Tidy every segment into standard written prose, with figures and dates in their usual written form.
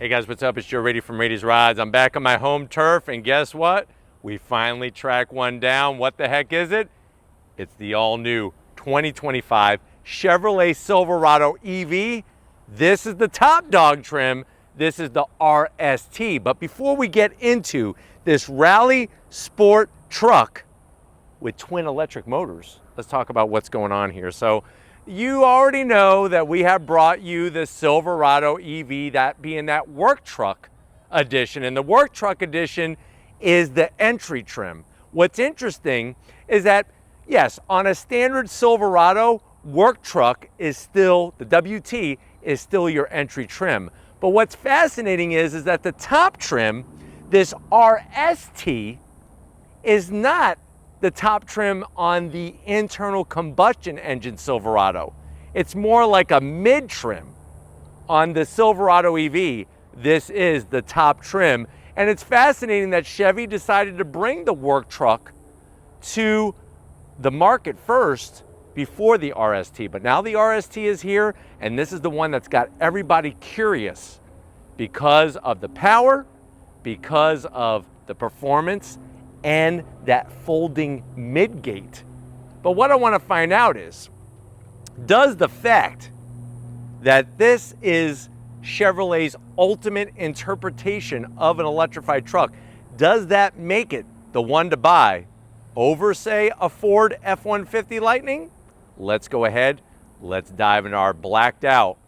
Hey guys, what's up? It's Joe Rady from Rady's Rods. I'm back on my home turf, and guess what? We finally tracked one down. What the heck is it? It's the all-new 2025 Chevrolet Silverado EV. This is the top dog trim. This is the RST. But before we get into this rally sport truck with twin electric motors, let's talk about what's going on here. So you already know that we have brought you the Silverado EV, that being that work truck edition. And the work truck edition is the entry trim. What's interesting is that, yes, on a standard Silverado, work truck is still, the WT is still your entry trim. But what's fascinating is that the top trim, this RST, is not the top trim on the internal combustion engine Silverado. It's more like a mid trim. On the Silverado EV, this is the top trim. And it's fascinating that Chevy decided to bring the work truck to the market first before the RST. But now the RST is here, and this is the one that's got everybody curious because of the power, because of the performance, and that folding Midgate. But what I want to find out is, does the fact that this is Chevrolet's ultimate interpretation of an electrified truck, does that make it the one to buy over, say, a Ford F-150 Lightning? Let's go ahead, let's dive into our blacked out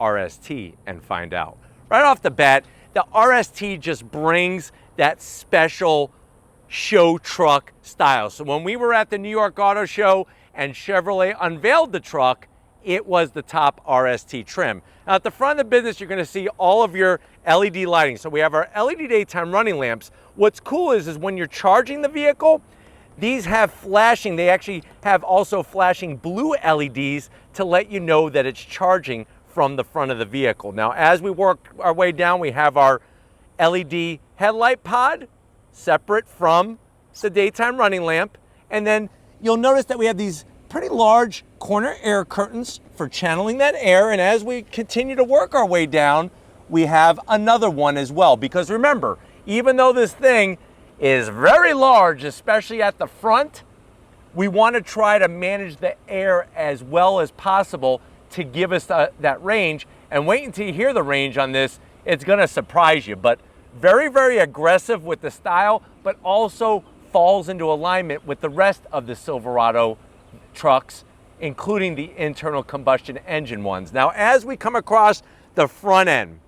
RST and find out. Right off the bat, the RST just brings that special show truck style. So when we were at the New York Auto Show and Chevrolet unveiled the truck, it was the top RST trim. Now at the front of the business, you're gonna see all of your LED lighting. So we have our LED daytime running lamps. What's cool is when you're charging the vehicle, these have flashing, they actually have also flashing blue LEDs to let you know that it's charging from the front of the vehicle. Now, as we work our way down, we have our LED headlight pod, separate from the daytime running lamp. And then you'll notice that we have these pretty large corner air curtains for channeling that air. And as we continue to work our way down, we have another one as well. Because remember, even though this thing is very large, especially at the front, we want to try to manage the air as well as possible to give us that range. And wait until you hear the range on this, it's going to surprise you. But very, very aggressive with the style, but also falls into alignment with the rest of the Silverado trucks, including the internal combustion engine ones. Now, as we come across the front end,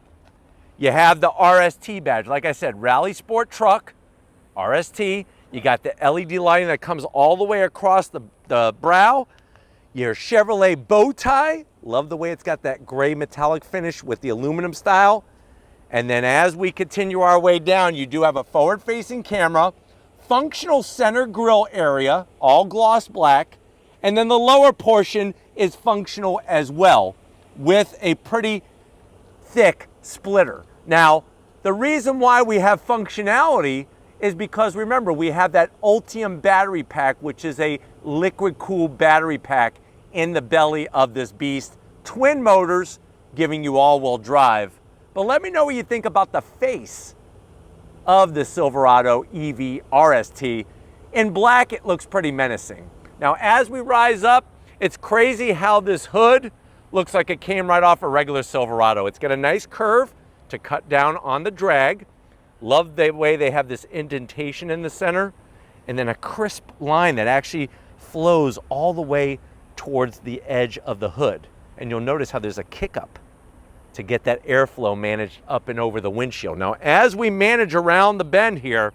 you have the RST badge. Like I said, Rally Sport Truck, RST. You got the LED lighting that comes all the way across the brow. Your Chevrolet bow tie. Love the way it's got that gray metallic finish with the aluminum style. And then as we continue our way down, you do have a forward-facing camera, functional center grille area, all gloss black, and then the lower portion is functional as well with a pretty thick splitter. Now, the reason why we have functionality is because, remember, we have that Ultium battery pack, which is a liquid-cooled battery pack in the belly of this beast. Twin motors giving you all-wheel drive. But let me know what you think about the face of the Silverado EV RST. In black, it looks pretty menacing. Now, as we rise up, it's crazy how this hood looks like it came right off a regular Silverado. It's got a nice curve to cut down on the drag. Love the way they have this indentation in the center, and then a crisp line that actually flows all the way towards the edge of the hood. And you'll notice how there's a kick up to get that airflow managed up and over the windshield. Now, as we manage around the bend here,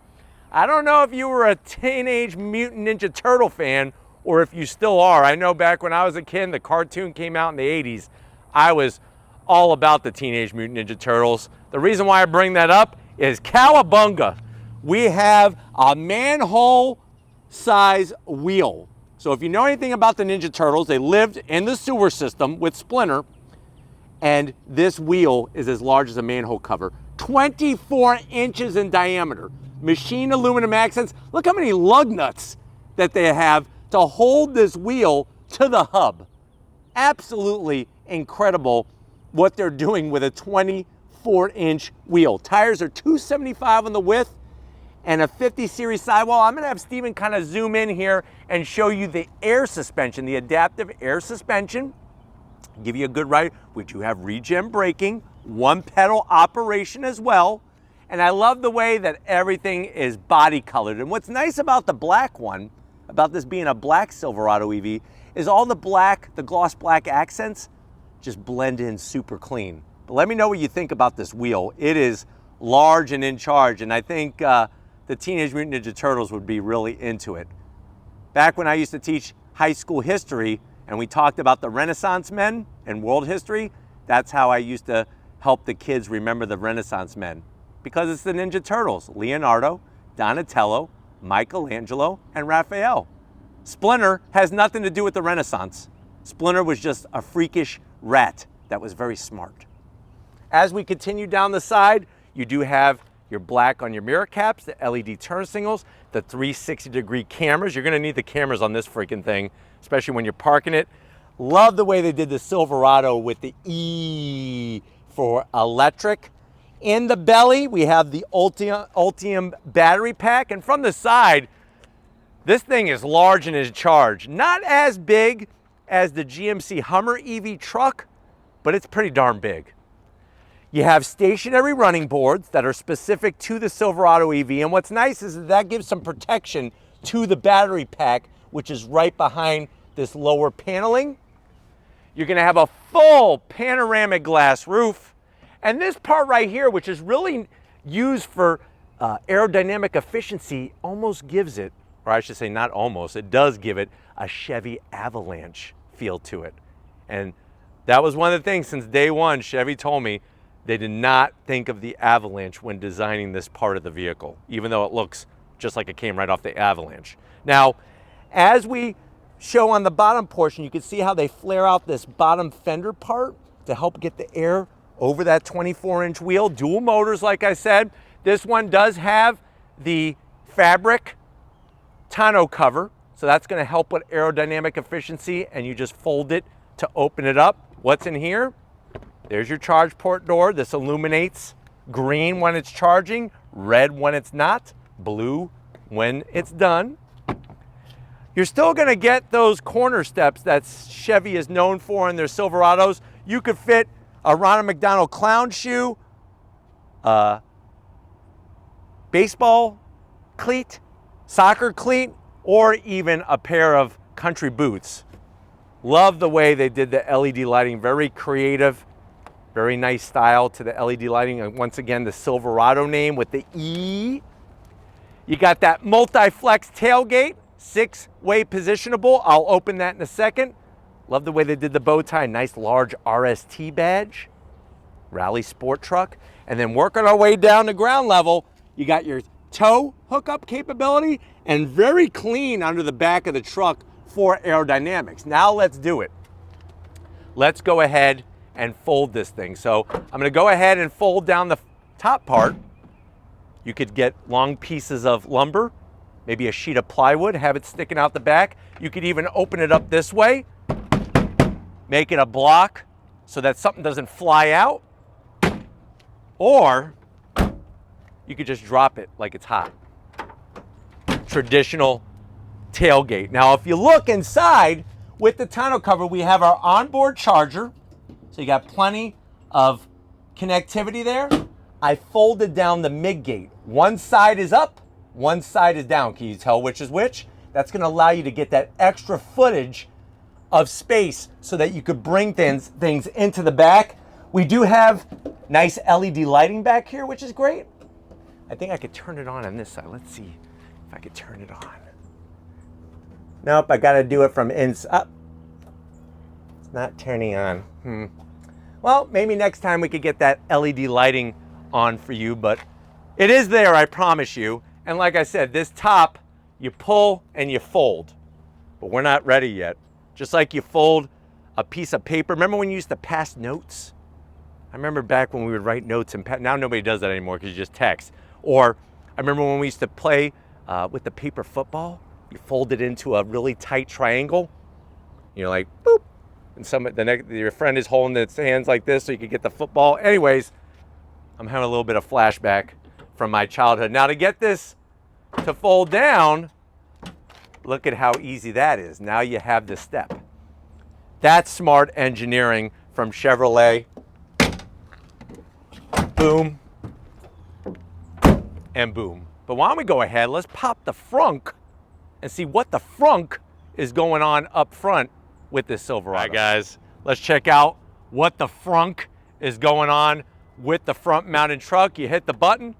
I don't know if you were a Teenage Mutant Ninja Turtle fan or if you still are. I know back when I was a kid, the cartoon came out in the 80s. I was all about the Teenage Mutant Ninja Turtles. The reason why I bring that up is cowabunga. We have a manhole size wheel. So if you know anything about the Ninja Turtles, they lived in the sewer system with Splinter, and this wheel is as large as a manhole cover. 24 inches in diameter. Machined aluminum accents. Look how many lug nuts that they have to hold this wheel to the hub. Absolutely incredible what they're doing with a 20 24-inch wheel. Tires are 275 on the width and a 50 series sidewall. I'm gonna have Steven kind of zoom in here and show you the air suspension, the adaptive air suspension. Give you a good ride. We do have regen braking, one pedal operation as well. And I love the way that everything is body colored. And what's nice about the black one, about this being a black Silverado EV, is all the black, the gloss black accents just blend in super clean. But let me know what you think about this wheel. It is large and in charge, and I think the Teenage Mutant Ninja Turtles would be really into it. Back when I used to teach high school history and we talked about the Renaissance men and world history, that's how I used to help the kids remember the Renaissance men. Because it's the Ninja Turtles, Leonardo, Donatello, Michelangelo, and Raphael. Splinter has nothing to do with the Renaissance. Splinter was just a freakish rat that was very smart. As we continue down the side, you do have your black on your mirror caps, the LED turn signals, the 360-degree cameras. You're gonna need the cameras on this freaking thing, especially when you're parking it. Love the way they did the Silverado with the E for electric. In the belly, we have the Ultium battery pack. And from the side, this thing is large and in charge. Not as big as the GMC Hummer EV truck, but it's pretty darn big. You have stationary running boards that are specific to the Silverado EV. And what's nice is that gives some protection to the battery pack, which is right behind this lower paneling. You're gonna have a full panoramic glass roof. And this part right here, which is really used for aerodynamic efficiency, almost gives it, or I should say not almost, it does give it a Chevy Avalanche feel to it. And that was one of the things since day one, Chevy told me they did not think of the Avalanche when designing this part of the vehicle, even though it looks just like it came right off the Avalanche. Now, as we show on the bottom portion, you can see how they flare out this bottom fender part to help get the air over that 24-inch wheel. Dual motors, like I said. This one does have the fabric tonneau cover, so that's gonna help with aerodynamic efficiency, and you just fold it to open it up. What's in here? There's your charge port door. This illuminates green when it's charging, red when it's not, blue when it's done. You're still gonna get those corner steps that Chevy is known for in their Silverados. You could fit a Ronald McDonald clown shoe, baseball cleat, soccer cleat, or even a pair of country boots. Love the way they did the LED lighting, very creative, very nice style to the LED lighting. And once again, the Silverado name with the E. You got that multi-flex tailgate, 6-way positionable. I'll open that in a second. Love the way they did the bow tie, nice large RST badge, rally sport truck. And then working our way down to ground level, you got your tow hookup capability and very clean under the back of the truck for aerodynamics. Now let's do it. Let's go ahead and fold this thing. So I'm gonna go ahead and fold down the top part. You could get long pieces of lumber, maybe a sheet of plywood, have it sticking out the back. You could even open it up this way, make it a block so that something doesn't fly out, or you could just drop it like it's hot. Traditional tailgate. Now, if you look inside with the tonneau cover, we have our onboard charger. So you got plenty of connectivity there. I folded down the Midgate. One side is up, one side is down. Can you tell which is which? That's gonna allow you to get that extra footage of space so that you could bring things into the back. We do have nice LED lighting back here, which is great. I think I could turn it on this side. Let's see if I could turn it on. Nope, I gotta do it from inside. It's not turning on. Well, maybe next time we could get that LED lighting on for you, but it is there, I promise you. And like I said, this top, you pull and you fold, but we're not ready yet. Just like you fold a piece of paper. Remember when you used to pass notes? I remember back when we would write notes, and now nobody does that anymore because you just text. Or I remember when we used to play with the paper football, you fold it into a really tight triangle, you know, like boop, and your friend is holding its hands like this so you could get the football. Anyways, I'm having a little bit of flashback from my childhood. Now to get this to fold down, look at how easy that is. Now you have the step. That's smart engineering from Chevrolet. Boom and boom. But why don't we go ahead, let's pop the frunk and see what the frunk is going on up front with this Silverado. All right, guys, let's check out what the frunk is going on with the front mounted truck. You hit the button.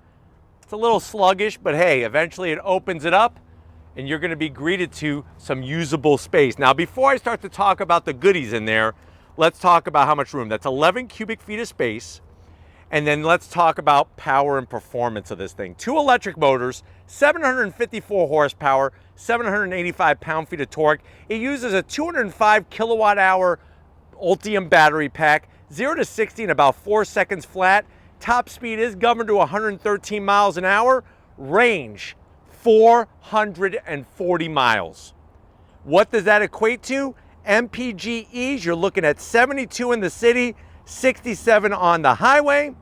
It's a little sluggish, but hey, eventually it opens it up and you're gonna be greeted to some usable space. Now, before I start to talk about the goodies in there, let's talk about how much room. That's 11 cubic feet of space. And then let's talk about power and performance of this thing. 2 electric motors, 754 horsepower, 785 pound-feet of torque. It uses a 205 kilowatt hour Ultium battery pack, 0 to 60 in about 4 seconds flat. Top speed is governed to 113 miles an hour. Range, 440 miles. What does that equate to? MPGEs, you're looking at 72 in the city, 67 on the highway.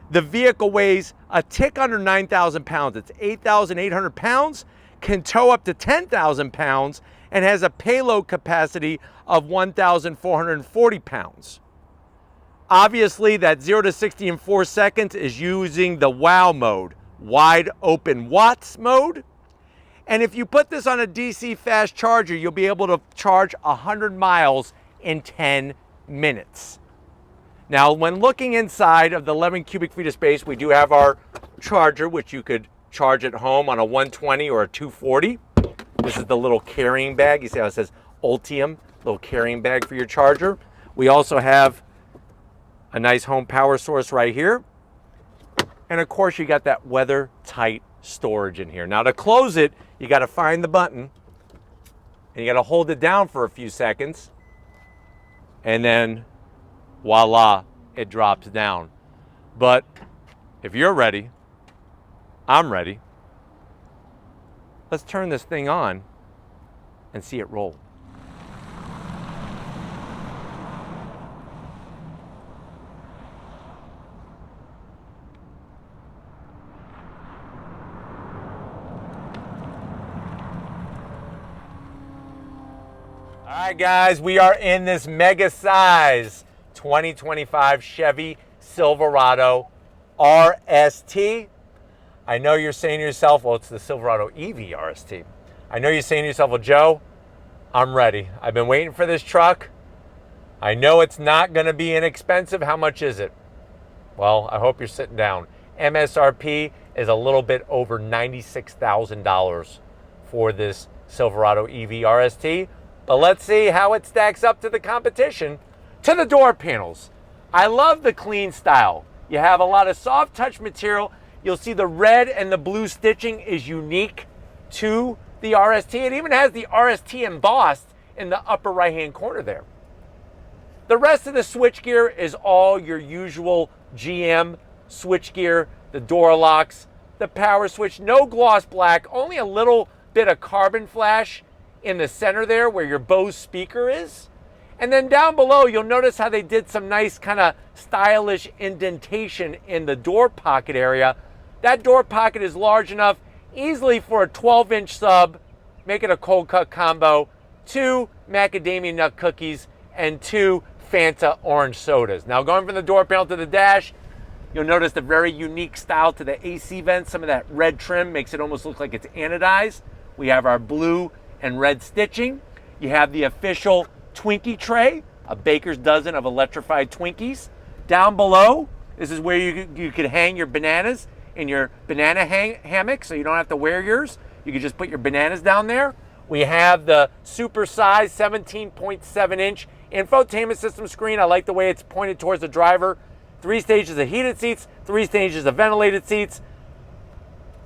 The vehicle weighs a tick under 9,000 pounds. It's 8,800 pounds, can tow up to 10,000 pounds, and has a payload capacity of 1,440 pounds. Obviously, that 0 to 60 in 4 seconds is using the WOW mode, wide open watts mode. And if you put this on a DC fast charger, you'll be able to charge 100 miles in 10 minutes. Now, when looking inside of the 11 cubic feet of space, we do have our charger, which you could charge at home on a 120 or a 240. This is the little carrying bag. You see how it says Ultium, little carrying bag for your charger. We also have a nice home power source right here. And of course, you got that weather-tight storage in here. Now, to close it, you got to find the button, and you got to hold it down for a few seconds, and then voila, it drops down. But if you're ready, I'm ready. Let's turn this thing on and see it roll. All right, guys, we are in this mega size 2025 Chevy Silverado RST. I know you're saying to yourself, well, it's the Silverado EV RST. I know you're saying to yourself, well, Joe, I'm ready. I've been waiting for this truck. I know it's not going to be inexpensive. How much is it? Well, I hope you're sitting down. MSRP is a little bit over $96,000 for this Silverado EV RST. But let's see how it stacks up to the competition. To the door panels. I love the clean style. You have a lot of soft touch material. You'll see the red and the blue stitching is unique to the RST. It even has the RST embossed in the upper right hand corner there. The rest of the switchgear is all your usual GM switchgear, the door locks, the power switch, no gloss black, only a little bit of carbon flash in the center there where your Bose speaker is. And then down below, you'll notice how they did some nice kind of stylish indentation in the door pocket area. That door pocket is large enough easily for a 12-inch sub, make it a cold cut combo, 2 macadamia nut cookies, and 2 Fanta orange sodas. Now going from the door panel to the dash, you'll notice the very unique style to the AC vents. Some of that red trim makes it almost look like it's anodized. We have our blue and red stitching. You have the official Twinkie tray, a baker's dozen of electrified Twinkies. Down below, this is where you could hang your bananas in your banana hammock, so you don't have to wear yours. You could just put your bananas down there. We have the super size 17.7-inch infotainment system screen. I like the way it's pointed towards the driver. 3 stages of heated seats, 3 stages of ventilated seats.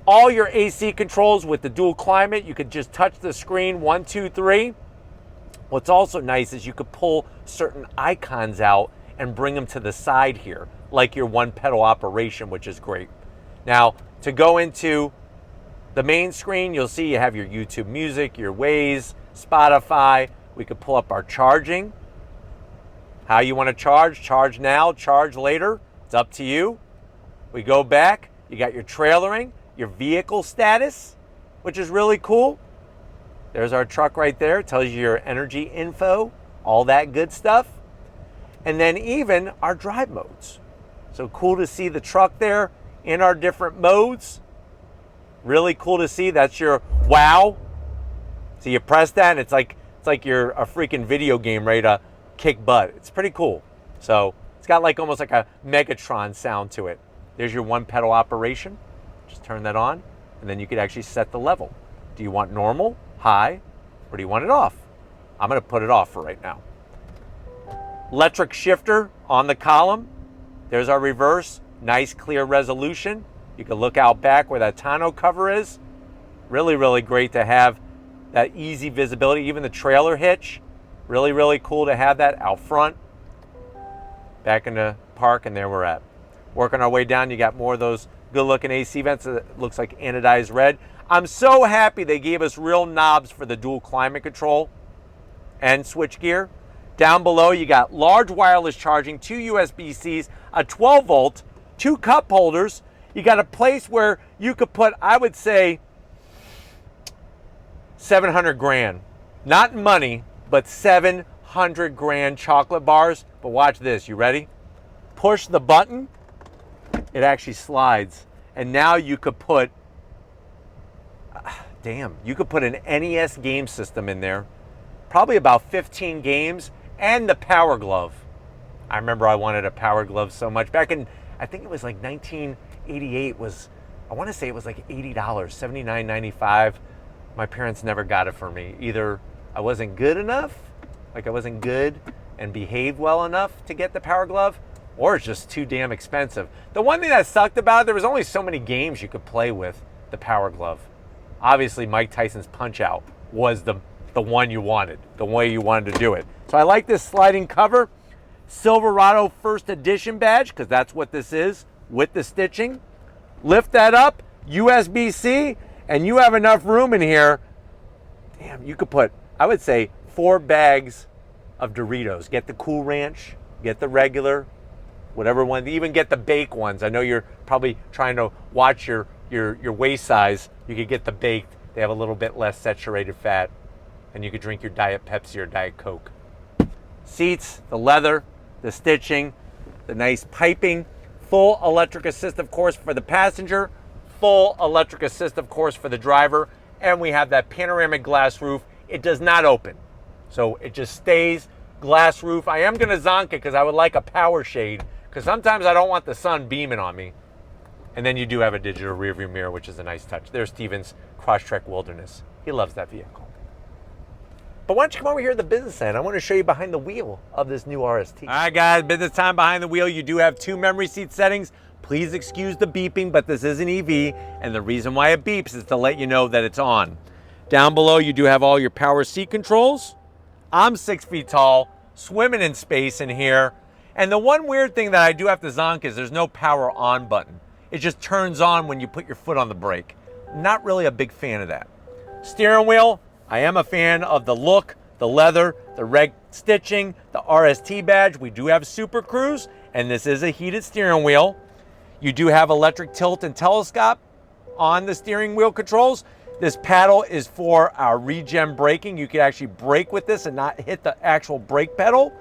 All your AC controls with the dual climate. You could just touch the screen, 1, 2, 3. What's also nice is you could pull certain icons out and bring them to the side here, like your one pedal operation, which is great. Now, to go into the main screen, you'll see you have your YouTube music, your Waze, Spotify. We could pull up our charging. How you want to charge now, charge later. It's up to you. We go back, you got your trailering, your vehicle status, which is really cool. There's our truck right there. It tells you your energy info, all that good stuff. And then even our drive modes. So cool to see the truck there in our different modes. Really cool to see. That's your wow. So you press that and it's like you're a freaking video game ready to kick butt. It's pretty cool. So it's got like almost like a Megatron sound to it. There's your one pedal operation. Just turn that on and then you could actually set the level. Do you want normal, high, or do you want it off? I'm gonna put it off for right now. Electric shifter on the column. There's our reverse, nice clear resolution. You can look out back where that tonneau cover is. Really, really great to have that easy visibility. Even the trailer hitch, really, really cool to have that out front. Back in the park, and there we're at. Working our way down, you got more of those good looking AC vents that looks like anodized red. I'm so happy they gave us real knobs for the dual climate control and switch gear. Down below, you got large wireless charging, 2 USB-Cs, a 12 volt, 2 cup holders. You got a place where you could put, I would say, 700 grand. Not in money, but 700 grand chocolate bars. But watch this, you ready? Push the button, it actually slides. And now you could put, you could put an NES game system in there. Probably about 15 games and the Power Glove. I remember I wanted a Power Glove so much. Back in, I think it was like 1988 was, I want to say it was like $80, $79.95. My parents never got it for me. Either I wasn't good enough, like I wasn't good and behaved well enough to get the Power Glove, or it's just too damn expensive. The one thing that sucked about it, there was only so many games you could play with the Power Glove. Obviously, Mike Tyson's Punch-Out was the one you wanted, the way you wanted to do it. So I like this sliding cover. Silverado First Edition badge, because that's what this is, with the stitching. Lift that up, USB-C, and you have enough room in here. Damn, you could put, I would say, 4 bags of Doritos. Get the Cool Ranch, get the regular, whatever one, even get the baked ones. I know you're probably trying to watch your waist size. You could get the baked. They have a little bit less saturated fat. And you could drink your Diet Pepsi or Diet Coke. Seats, the leather, the stitching, the nice piping, full electric assist, of course, for the passenger, full electric assist, of course, for the driver, and we have that panoramic glass roof. It does not open, so it just stays glass roof. I am going to zonk it because I would like a power shade, because sometimes I don't want the sun beaming on me. And then you do have a digital rear view mirror, which is a nice touch. There's Steven's Crosstrek Wilderness. He loves that vehicle. But why don't you come over here to the business end? I want to show you behind the wheel of this new RST. All right, guys, business time behind the wheel. You do have 2 memory seat settings. Please excuse the beeping, but this is an EV, and the reason why it beeps is to let you know that it's on. Down below, you do have all your power seat controls. I'm 6 feet tall, swimming in space in here. And the one weird thing that I do have to zonk is there's no power on button. It just turns on when you put your foot on the brake. Not really a big fan of that. Steering wheel, I am a fan of the look, the leather, the red stitching, the RST badge. We do have Super Cruise, and this is a heated steering wheel. You do have electric tilt and telescope on the steering wheel controls. This paddle is for our regen braking. You can actually brake with this and not hit the actual brake pedal.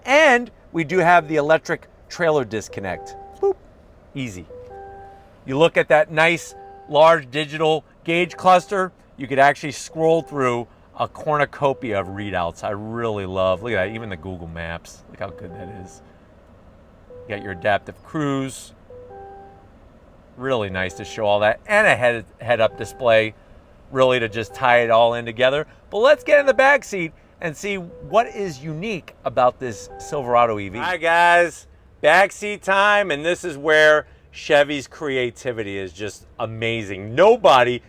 And we do have the electric trailer disconnect. Boop, easy. You look at that nice large digital gauge cluster. You could actually scroll through a cornucopia of readouts. I really love, look at that, even the Google Maps. Look how good that is. You got your adaptive cruise. Really nice to show all that. And a head-up display, really to just tie it all in together. But let's get in the back seat and see what is unique about this Silverado EV. All right, guys, back seat time, and this is where Chevy's creativity is just amazing. Nobody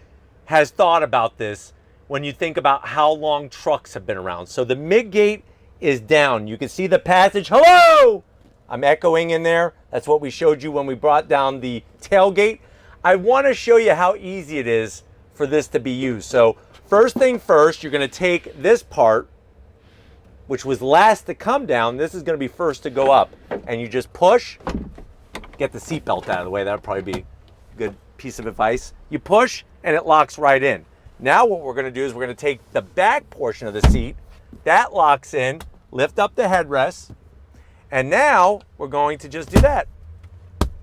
has thought about this when you think about how long trucks have been around. So the Midgate is down. You can see the passage. Hello! I'm echoing in there. That's what we showed you when we brought down the tailgate. I want to show you how easy it is for this to be used. So first thing first, you're going to take this part, which was last to come down. This is going to be first to go up. And you just push, Get the seatbelt out of the way. That would probably be a good piece of advice. You push and it locks right in. Now what we're gonna do is we're gonna take the back portion of the seat, that locks in, lift up the headrest, and now we're going to just do that.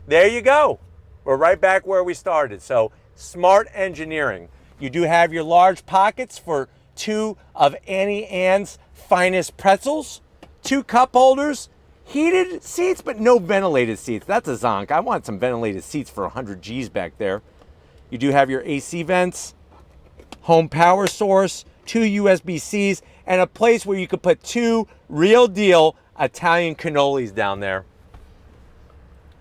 There you go. We're right back where we started. So smart engineering. You do have your large pockets for 2 of Annie Ann's finest pretzels, 2 cup holders, heated seats, but no ventilated seats. That's a zonk. I want some ventilated seats for 100 G's back there. You do have your AC vents, home power source, 2 USB-Cs, and a place where you could put 2 real deal Italian cannolis down there.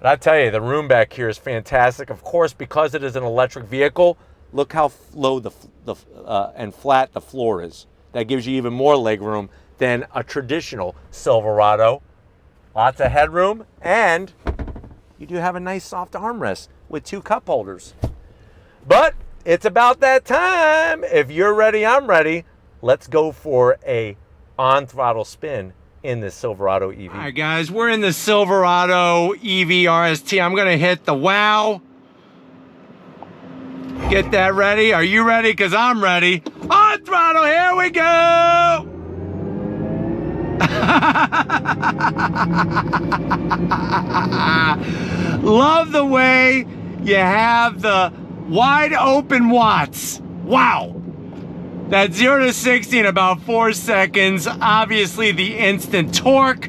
But I tell you, the room back here is fantastic. Of course, because it is an electric vehicle, look how low and flat the floor is. That gives you even more leg room than a traditional Silverado. Lots of headroom, and you do have a nice soft armrest with 2 cup holders. But it's about that time. If you're ready, I'm ready. Let's go for a on-throttle spin in this Silverado EV. All right, guys, we're in the Silverado EV RST. I'm gonna hit the wow. Get that ready. Are you ready? Because I'm ready. On throttle, here we go. Love the way you have the wide open watts. Wow. That 0 to 60 in about 4 seconds. Obviously the instant torque.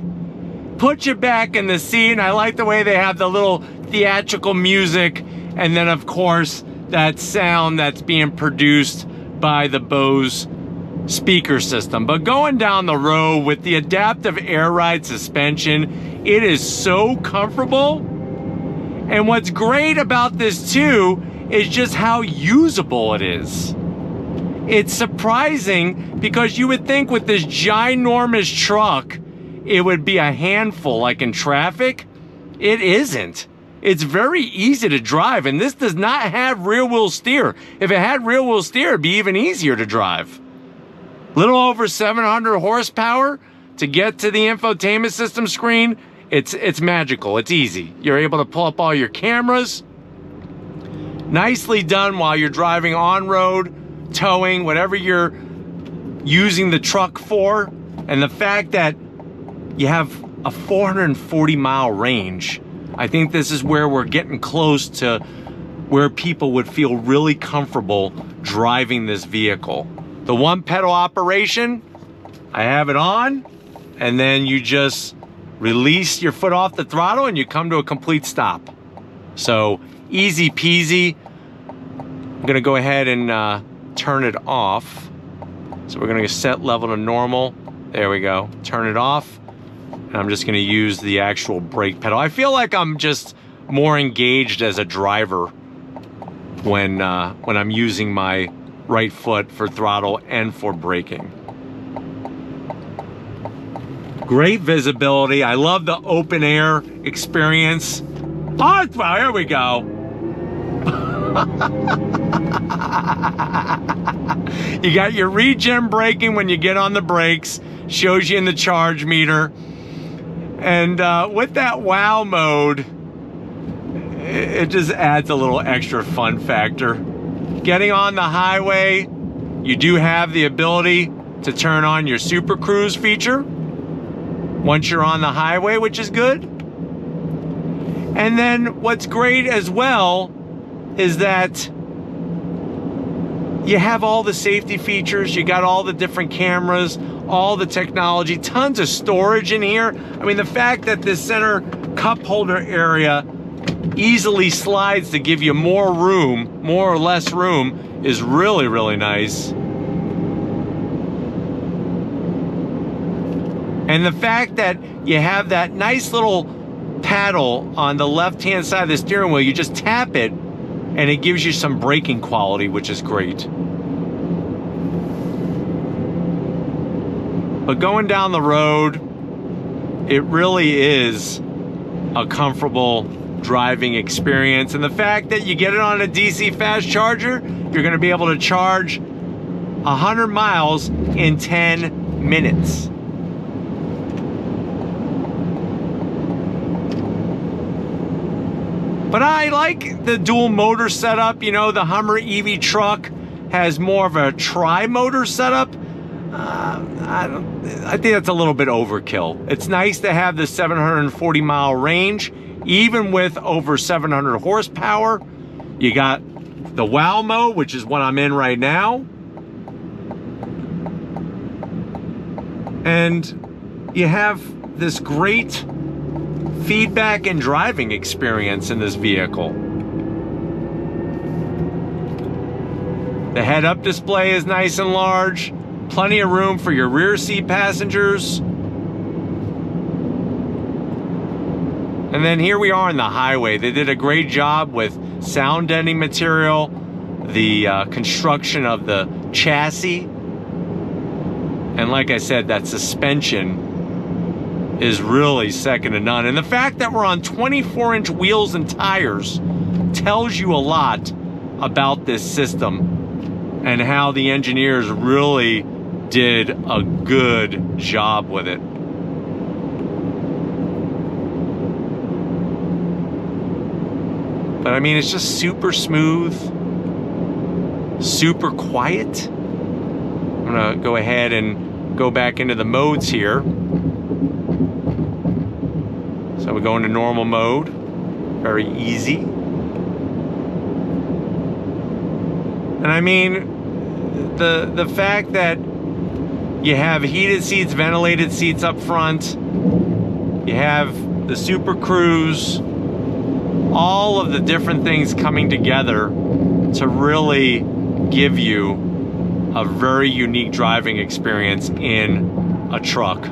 Put you back in the seat. And I like the way they have the little theatrical music. And then of course, that sound that's being produced by the Bose speaker system. But going down the road with the adaptive air ride suspension, it is so comfortable. And what's great about this too is just how usable it is. It's surprising because you would think with this ginormous truck, it would be a handful like in traffic. It isn't. It's very easy to drive, and this does not have rear-wheel steer. If it had rear-wheel steer, it'd be even easier to drive. Little over 700 horsepower to get to the infotainment system screen. It's magical. It's easy. You're able to pull up all your cameras. Nicely done while you're driving on-road, towing, whatever you're using the truck for. And the fact that you have a 440-mile range, I think this is where we're getting close to where people would feel really comfortable driving this vehicle. The one pedal operation, I have it on, and then you just release your foot off the throttle and you come to a complete stop. So easy peasy. I'm gonna go ahead and turn it off. So we're gonna set level to normal. There we go, turn it off. And I'm just gonna use the actual brake pedal. I feel like I'm just more engaged as a driver when I'm using my right foot for throttle and for braking. Great visibility. I love the open air experience. Oh, here we go. You got your regen braking when you get on the brakes. Shows you in the charge meter. And with that wow mode, it just adds a little extra fun factor. Getting on the highway, you do have the ability to turn on your Super Cruise feature once you're on the highway, which is good. And then what's great as well is that you have all the safety features, you got all the different cameras, all the technology, tons of storage in here. I mean, the fact that this center cup holder area easily slides to give you more room, more or less room, is really, really nice. And the fact that you have that nice little paddle on the left-hand side of the steering wheel, you just tap it and it gives you some braking quality, which is great. But going down the road, it really is a comfortable driving experience. And the fact that you get it on a DC fast charger, you're gonna be able to charge 100 miles in 10 minutes. But I like the dual motor setup. You know, the Hummer EV truck has more of a tri-motor setup. I think that's a little bit overkill. It's nice to have the 740-mile range, even with over 700 horsepower. You got the WOW mode, which is what I'm in right now. And you have this great feedback and driving experience in this vehicle. The head-up display is nice and large. Plenty of room for your rear seat passengers. And then here we are on the highway. They did a great job with sound deadening material, the construction of the chassis. And like I said, that suspension is really second to none. And the fact that we're on 24-inch wheels and tires tells you a lot about this system and how the engineers really did a good job with it. But I mean, it's just super smooth, super quiet. I'm gonna go ahead and go back into the modes here. So we go into normal mode, very easy. And I mean, the fact that you have heated seats, ventilated seats up front, you have the Super Cruise, all of the different things coming together to really give you a very unique driving experience in a truck.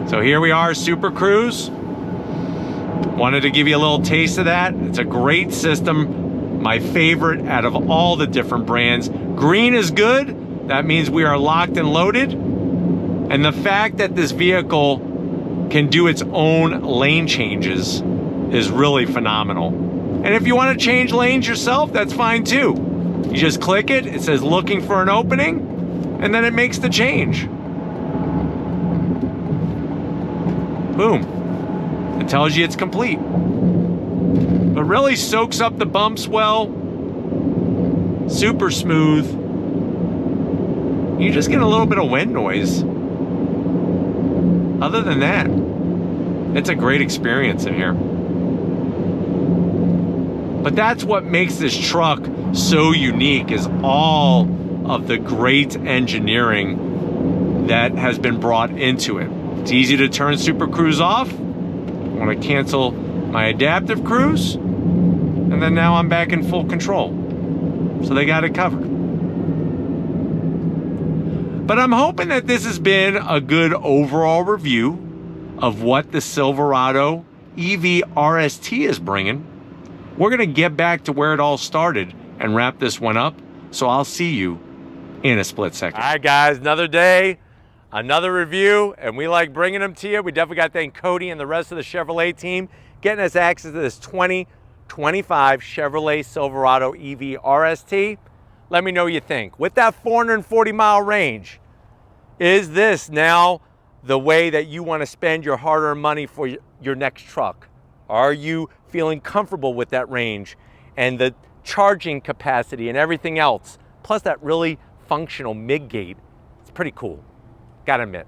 So here we are, Super Cruise. Wanted to give you a little taste of that. It's a great system, my favorite out of all the different brands. Green is good. That means we are locked and loaded. And the fact that this vehicle can do its own lane changes is really phenomenal. And if you want to change lanes yourself, that's fine too. You just click it, it says looking for an opening, and then it makes the change. Boom. It tells you it's complete. But really soaks up the bumps well. Super smooth. You just get a little bit of wind noise. Other than that, it's a great experience in here. But that's what makes this truck so unique, is all of the great engineering that has been brought into it. It's easy to turn Super Cruise off. I want to cancel my adaptive cruise, and then now I'm back in full control. So they got it covered. But I'm hoping that this has been a good overall review of what the Silverado EV RST is bringing. We're going to get back to where it all started and wrap this one up. So I'll see you in a split second. All right, guys, another day, another review, and we like bringing them to you. We definitely got to thank Cody and the rest of the Chevrolet team getting us access to this 2025 Chevrolet Silverado EV RST. Let me know what you think. With that 440-mile range, is this now the way that you want to spend your hard-earned money for your next truck? Are you feeling comfortable with that range and the charging capacity and everything else? Plus that really functional Midgate. It's pretty cool, gotta admit.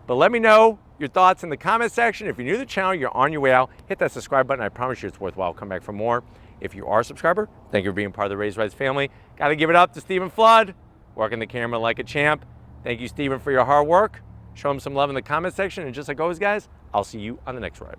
But let me know your thoughts in the comment section. If you're new to the channel, you're on your way out, hit that subscribe button. I promise you it's worthwhile. Come back for more. If you are a subscriber, thank you for being part of the Raised Rides family. Got to give it up to Stephen Flood, working the camera like a champ. Thank you, Stephen, for your hard work. Show him some love in the comment section. And just like always, guys, I'll see you on the next ride.